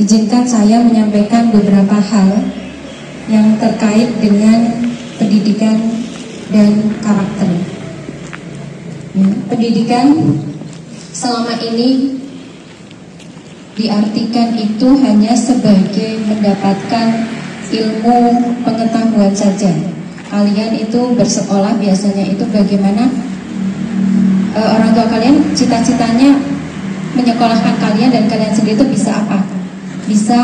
izinkan saya menyampaikan beberapa hal yang terkait dengan pendidikan dan karakter. Pendidikan selama ini diartikan itu hanya sebagai mendapatkan ilmu pengetahuan saja. Kalian itu bersekolah biasanya itu bagaimana orang tua kalian cita-citanya menyekolahkan kalian dan kalian sendiri itu bisa apa? Bisa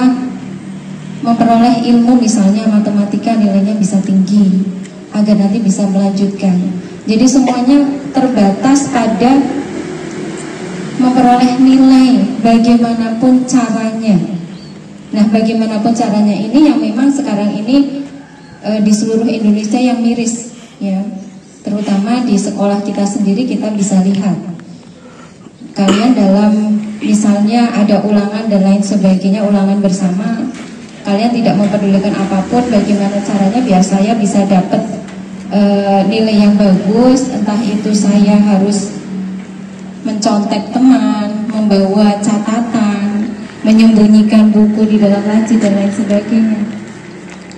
memperoleh ilmu, misalnya matematika nilainya bisa tinggi agar nanti bisa melanjutkan. Jadi semuanya terbatas pada memperoleh nilai bagaimanapun caranya. Nah, bagaimanapun caranya ini yang memang sekarang ini di seluruh Indonesia yang miris, ya. Terutama di sekolah kita sendiri kita bisa lihat. Kalian dalam misalnya ada ulangan dan lain sebagainya, ulangan bersama, kalian tidak mempedulikan apapun bagaimana caranya biar saya bisa dapat nilai yang bagus, entah itu saya harus mencontek teman, membawa catatan, menyembunyikan buku di dalam laci dan lain sebagainya.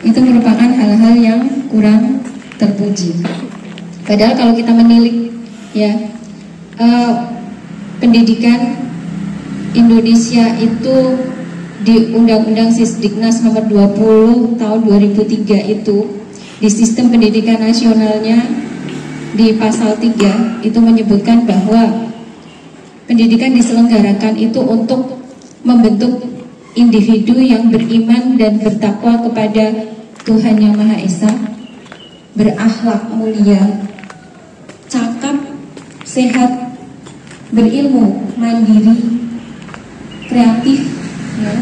Itu merupakan hal-hal yang kurang terpuji. Padahal kalau kita menilik, ya, pendidikan Indonesia itu di Undang-Undang Sisdiknas nomor 20 tahun 2003 itu di sistem pendidikan nasionalnya di pasal 3 itu menyebutkan bahwa pendidikan diselenggarakan itu untuk membentuk individu yang beriman dan bertakwa kepada Tuhan Yang Maha Esa, berakhlak mulia, cakap, sehat, berilmu, mandiri, kreatif, ya.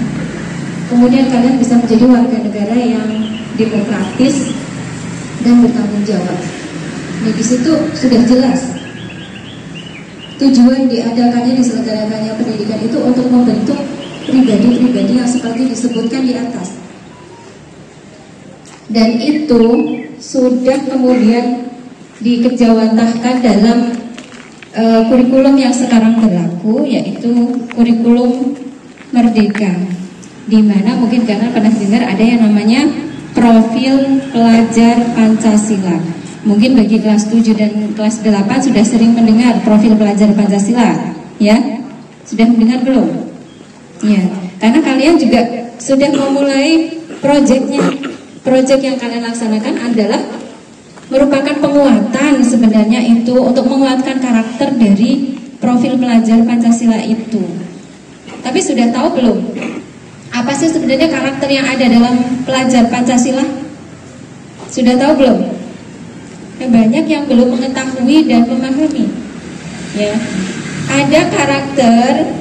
Kemudian kalian bisa menjadi warga negara yang demokratis dan bertanggung jawab. Nah, di situ sudah jelas tujuan diadakannya, diselenggarakannya pendidikan itu untuk membentuk pribadi-pribadi yang seperti disebutkan di atas. Dan itu sudah kemudian dikejawantahkan dalam kurikulum yang sekarang berlaku, yaitu kurikulum Merdeka, di mana mungkin karena pernah dengar ada yang namanya profil pelajar Pancasila. Mungkin bagi kelas 7 dan kelas 8 sudah sering mendengar profil pelajar Pancasila, ya? Sudah mendengar belum? Ya, karena kalian juga sudah memulai proyeknya. Proyek yang kalian laksanakan adalah merupakan penguatan sebenarnya itu untuk menguatkan karakter dari profil pelajar Pancasila itu. Tapi sudah tahu belum? Apa sih sebenarnya karakter yang ada dalam pelajar Pancasila? Sudah tahu belum? Banyak yang belum mengetahui dan memahami. Ya, ada karakter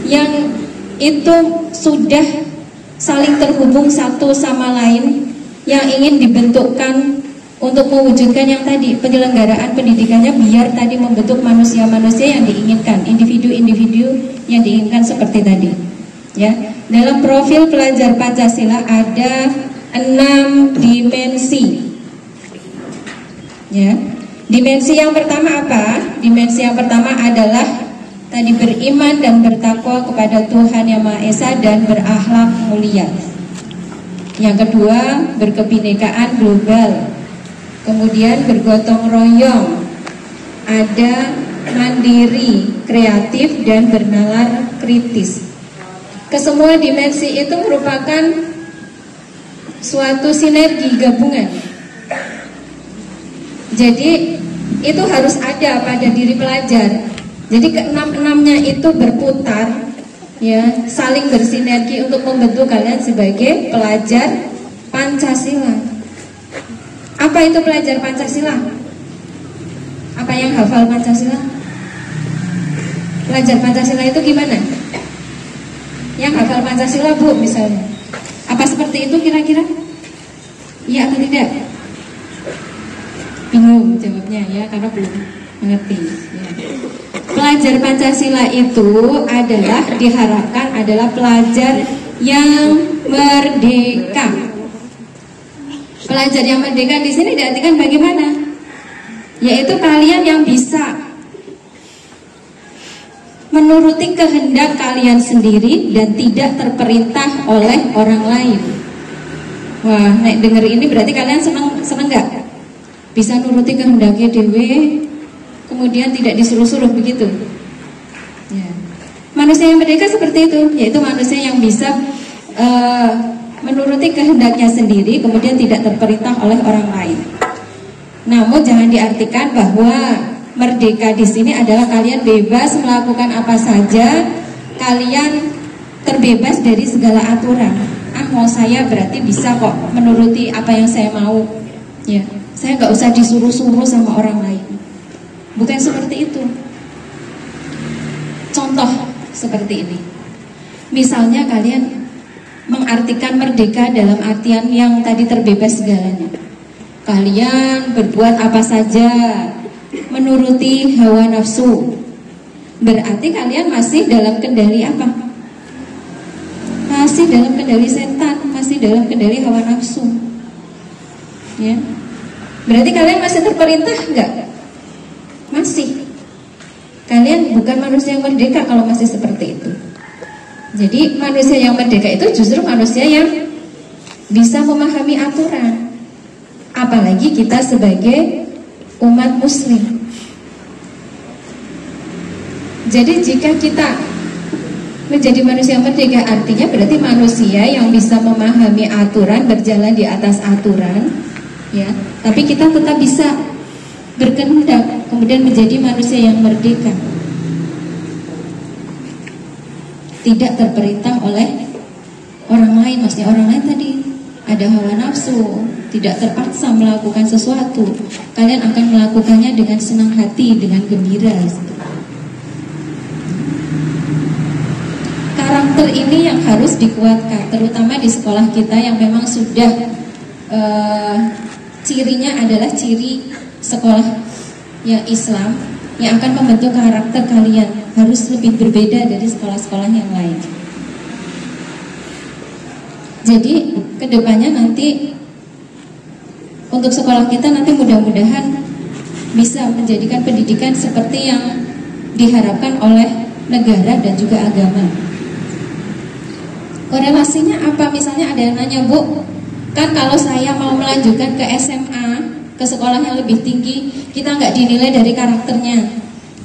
yang itu sudah saling terhubung satu sama lain yang ingin dibentukkan untuk mewujudkan yang tadi penyelenggaraan pendidikannya biar tadi membentuk manusia-manusia yang diinginkan, individu-individu yang diinginkan seperti tadi. Ya, dalam profil pelajar Pancasila ada 6 dimensi. Ya, dimensi yang pertama apa? Dimensi yang pertama adalah tadi beriman dan bertakwa kepada Tuhan Yang Maha Esa dan berakhlak mulia. Yang kedua, berkebinekaan global. Kemudian bergotong royong. Ada mandiri, kreatif dan bernalar kritis. Kesemua dimensi itu merupakan suatu sinergi gabungan. Jadi itu harus ada pada diri pelajar. Jadi keenam-enamnya itu berputar, ya, saling bersinergi untuk membentuk kalian sebagai pelajar Pancasila. Apa itu pelajar Pancasila? Apa yang hafal Pancasila? Pelajar Pancasila itu gimana? Yang hafal Pancasila, Bu, misalnya. Apa seperti itu kira-kira? Iya atau tidak? Bingung jawabnya, ya, karena belum mengerti, ya. Pelajar Pancasila itu adalah diharapkan adalah pelajar yang merdeka. Pelajar yang merdeka di sini diartikan bagaimana? Yaitu kalian yang bisa menuruti kehendak kalian sendiri dan tidak terperintah oleh orang lain. Wah, nek denger ini berarti kalian seneng nggak? Bisa nuruti kehendaknya dewe, kemudian tidak disuruh-suruh begitu. Ya. Manusia yang merdeka seperti itu, yaitu manusia yang bisa menuruti kehendaknya sendiri, kemudian tidak terperintah oleh orang lain. Namun jangan diartikan bahwa merdeka di sini adalah kalian bebas melakukan apa saja, kalian terbebas dari segala aturan. Mau saya berarti bisa kok menuruti apa yang saya mau. Ya, saya nggak usah disuruh-suruh sama orang lain. Bukan seperti itu. Contoh seperti ini. Misalnya kalian mengartikan merdeka dalam artian yang tadi terbebas segalanya. Kalian berbuat apa saja menuruti hawa nafsu. Berarti kalian masih dalam kendali apa? Masih dalam kendali setan, masih dalam kendali hawa nafsu. Ya. Berarti kalian masih terperintah enggak? Masih. Kalian bukan manusia yang merdeka kalau masih seperti itu. Jadi manusia yang merdeka itu justru manusia yang bisa memahami aturan. Apalagi kita sebagai umat muslim. Jadi jika kita menjadi manusia merdeka, artinya berarti manusia yang bisa memahami aturan, berjalan di atas aturan, ya. Tapi kita tetap bisa berkehendak, kemudian menjadi manusia yang merdeka, tidak terperintah oleh orang lain. Maksudnya orang lain tadi ada hawa nafsu, tidak terpaksa melakukan sesuatu, kalian akan melakukannya dengan senang hati, dengan gembira. Karakter ini yang harus dikuatkan, terutama di sekolah kita yang memang sudah cirinya adalah ciri sekolah yang Islam, yang akan membentuk karakter kalian harus lebih berbeda dari sekolah-sekolah yang lain. Jadi kedepannya nanti untuk sekolah kita nanti mudah-mudahan bisa menjadikan pendidikan seperti yang diharapkan oleh negara dan juga agama. Korelasinya apa? Misalnya ada yang nanya, Bu, kan kalau saya mau melanjutkan ke SMA, ke sekolah yang lebih tinggi, kita nggak dinilai dari karakternya,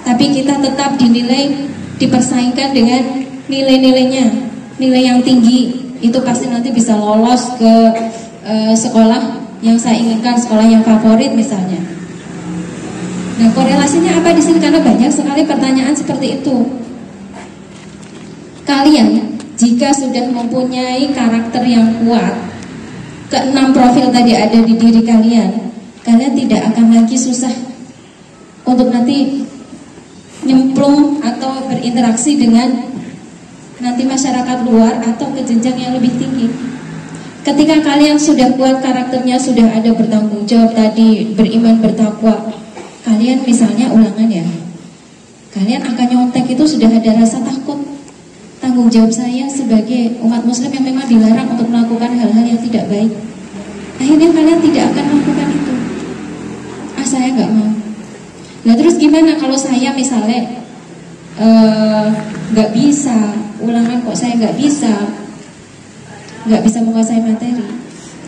tapi kita tetap dinilai, dipersaingkan dengan nilai-nilainya, nilai yang tinggi. Itu pasti nanti bisa lolos ke sekolah yang saya inginkan, sekolah yang favorit misalnya. Nah, korelasinya apa di sini? Karena banyak sekali pertanyaan seperti itu. Kalian jika sudah mempunyai karakter yang kuat, ke-6 profil tadi ada di diri kalian, kalian tidak akan lagi susah untuk nanti nyemplung atau berinteraksi dengan nanti masyarakat luar atau ke jenjang yang lebih tinggi. Ketika kalian sudah kuat karakternya, sudah ada bertanggung jawab tadi, beriman, bertakwa, kalian misalnya ulangan ya, kalian akan nyontek itu sudah ada rasa takut. Tanggung jawab saya sebagai umat muslim yang memang dilarang untuk melakukan hal-hal yang tidak baik. Akhirnya kalian tidak akan melakukan itu. Saya nggak mau. Nah terus gimana kalau saya misalnya nggak bisa ulangan, kok saya nggak bisa menguasai materi?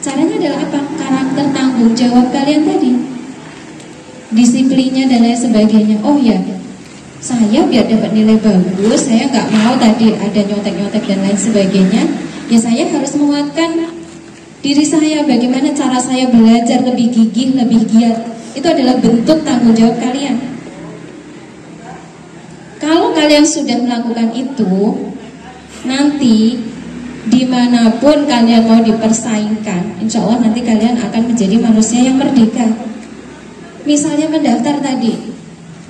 Caranya adalah apa? Karakter tanggung jawab kalian tadi, disiplinnya dan lain sebagainya. Oh ya, saya biar dapat nilai bagus, saya nggak mau tadi ada nyontek-nyontek dan lain sebagainya. Ya saya harus menguatkan diri saya. Bagaimana cara saya belajar lebih gigih, lebih giat? Itu adalah bentuk tanggung jawab kalian. Kalau kalian sudah melakukan itu, nanti dimanapun kalian mau dipersaingkan, insya Allah nanti kalian akan menjadi manusia yang merdeka. Misalnya mendaftar tadi,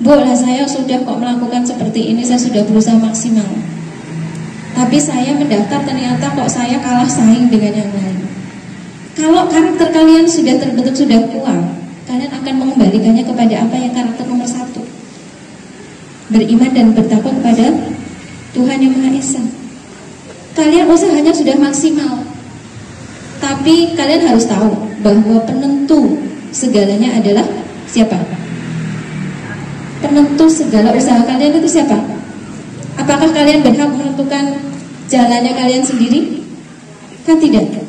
Bu, lah saya sudah kok melakukan seperti ini, saya sudah berusaha maksimal, tapi saya mendaftar ternyata kok saya kalah saing dengan yang lain. Kalau karakter kalian sudah terbentuk, sudah kuat, kalian akan mengembalikannya kepada apa yang karakter nomor 1, beriman dan bertakwa kepada Tuhan Yang Maha Esa. Kalian usahanya sudah maksimal, tapi kalian harus tahu bahwa penentu segalanya adalah siapa? Penentu segala usaha kalian itu siapa? Apakah kalian berhak menentukan jalannya kalian sendiri? Kan tidak.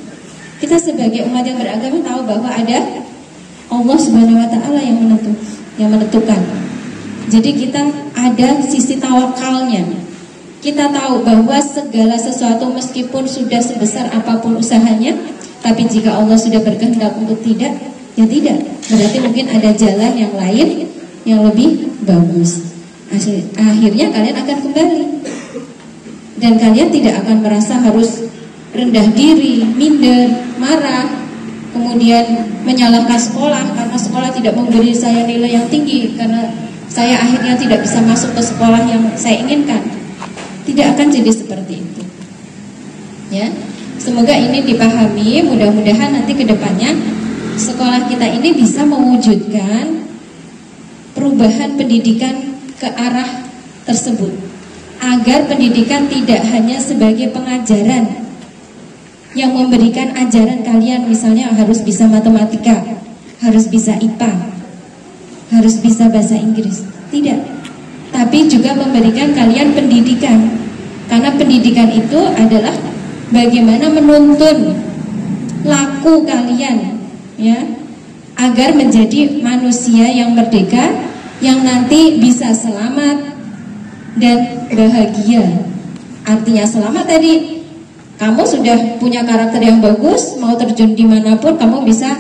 Kita sebagai umat yang beragama tahu bahwa ada Allah Subhanahu wa Ta'ala yang menentukan. Jadi kita ada sisi tawakalnya. Kita tahu bahwa segala sesuatu meskipun sudah sebesar apapun usahanya, tapi jika Allah sudah berkehendak untuk tidak, ya tidak. Berarti mungkin ada jalan yang lain yang lebih bagus. Akhirnya kalian akan kembali. Dan kalian tidak akan merasa harus rendah diri, minder, marah, kemudian menyalahkan sekolah karena sekolah tidak memberi saya nilai yang tinggi, karena saya akhirnya tidak bisa masuk ke sekolah yang saya inginkan. Tidak akan jadi seperti itu. Ya, semoga ini dipahami. Mudah-mudahan nanti ke depannya sekolah kita ini bisa mewujudkan perubahan pendidikan ke arah tersebut, agar pendidikan tidak hanya sebagai pengajaran yang memberikan ajaran kalian, misalnya harus bisa matematika, harus bisa IPA, harus bisa bahasa Inggris. Tidak, tapi juga memberikan kalian pendidikan. Karena pendidikan itu adalah bagaimana menuntun laku kalian, ya, agar menjadi manusia yang merdeka, yang nanti bisa selamat dan bahagia. Artinya selamat tadi, kamu sudah punya karakter yang bagus, mau terjun dimanapun kamu bisa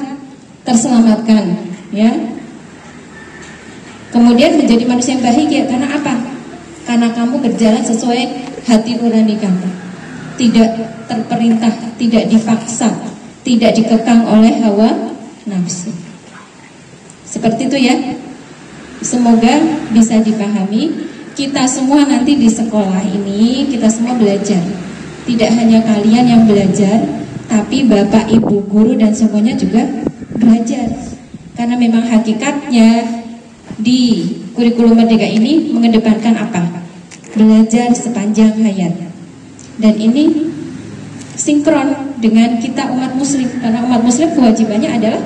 terselamatkan, ya. Kemudian menjadi manusia yang bahagia karena apa? Karena kamu berjalan sesuai hati nurani kamu, tidak terperintah, tidak dipaksa, tidak dikekang oleh hawa nafsu. Seperti itu ya. Semoga bisa dipahami. Kita semua nanti di sekolah ini, kita semua belajar. Tidak hanya kalian yang belajar, tapi bapak, ibu, guru dan semuanya juga belajar. Karena memang hakikatnya di kurikulum merdeka ini mengedepankan apa? Belajar sepanjang hayat. Dan ini sinkron dengan kita umat muslim. Karena umat muslim kewajibannya adalah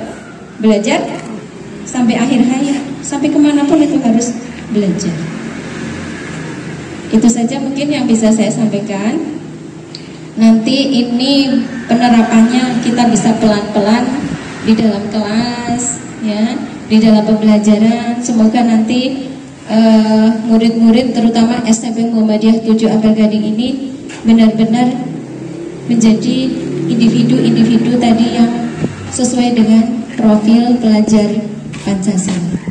belajar sampai akhir hayat. Sampai kemanapun itu harus belajar. Itu saja mungkin yang bisa saya sampaikan. Nanti ini penerapannya kita bisa pelan-pelan di dalam kelas, ya, di dalam pembelajaran. Semoga nanti murid-murid terutama SMP Muhammadiyah 7 Ampel Gading ini benar-benar menjadi individu-individu tadi yang sesuai dengan profil pelajar Pancasila.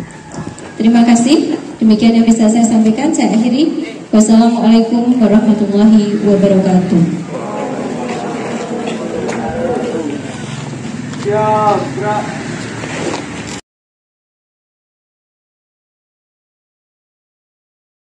Terima kasih. Demikian yang bisa saya sampaikan. Saya akhiri. Wassalamualaikum warahmatullahi wabarakatuh. Ya,